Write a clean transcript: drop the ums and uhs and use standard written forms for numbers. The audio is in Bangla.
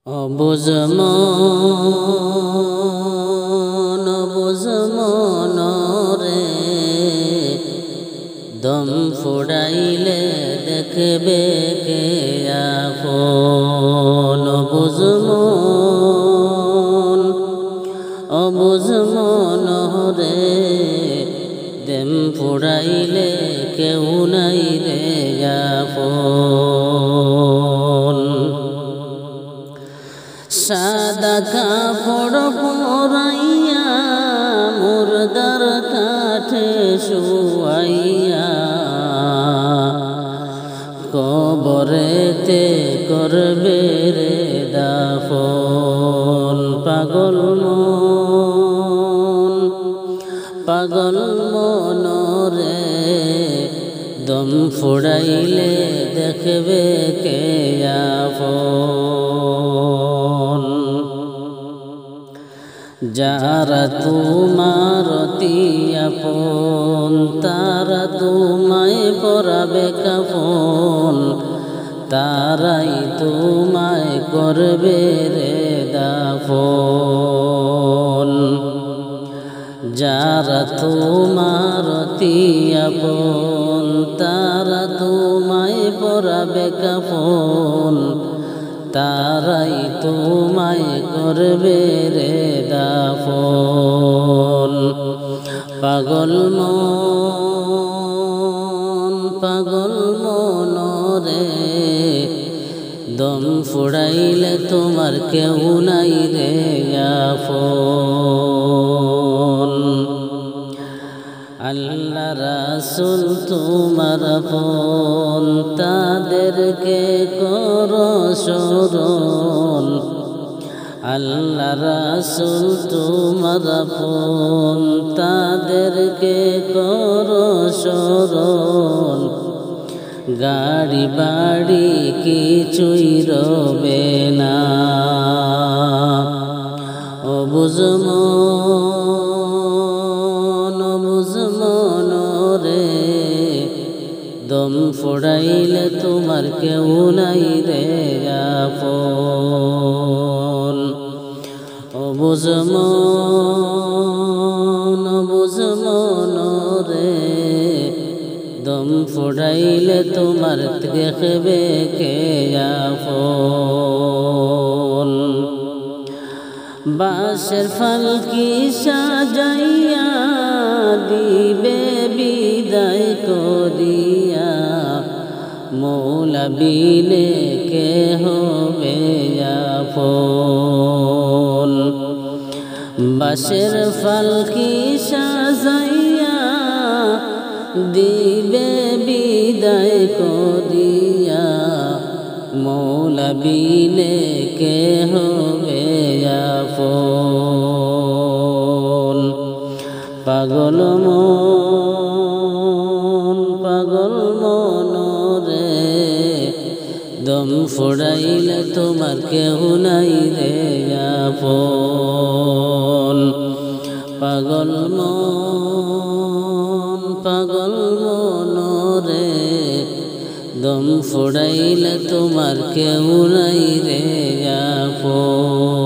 অবুঝ মন রে দম ফুড়াইলে দেখবে কে আপন। অবুঝ মন রে দম ফুড়াইলে কেউ নাই রে আপন। সাদা কাপড় পরাইয়া মুর্দার কাঠে শুয়াইয়া কবরেতে করবে রে দাফন। পাগল মন রে দম ফুড়াইলে দেখবে কে আপন। যারা তোমার অতি আপন তারা তোমায় পরাবে কাফন, তারাই তোমায় করবে রে দাফন। যারা তোমার অতি আপন তারা তোমায় পরাবে কাফন, তারাই তোমায় করবে রে দাফন। পাগল মন রে দম ফুড়াইলে তোমার কেউ নাই রে আপন। আল্লাহ রাসূল তোমার আপন তাদেরকে করো স্মরণ। আল্লাহ রাসূল তোমার আপন তাদেরকে করো স্মরণ। গাড়ি বাড়ি কিছুই রবে না। অবুঝ মন রে দম ফুড়াইলে তোমার কেউ নাই রে আপন। অবুঝ মন রে দম ফুড়াইলে তোমার দেখবে কে আপন। বাঁশের ফালকি সাজাইয়া দিবে বিদায় করিয়া, মৌলা বিনে কে হবে আপন। বাঁশের ফালকি সাজাইয়া দিবে বিদায় করিয়া, মৌলা বিনে কে হবে আপন। পাগল মন রে দম ফুড়াইলে তোমার কেউ নাই রে আপন। পাগল মন রে দম ফুড়াইলে তোমার কেউ নাই রে আপন।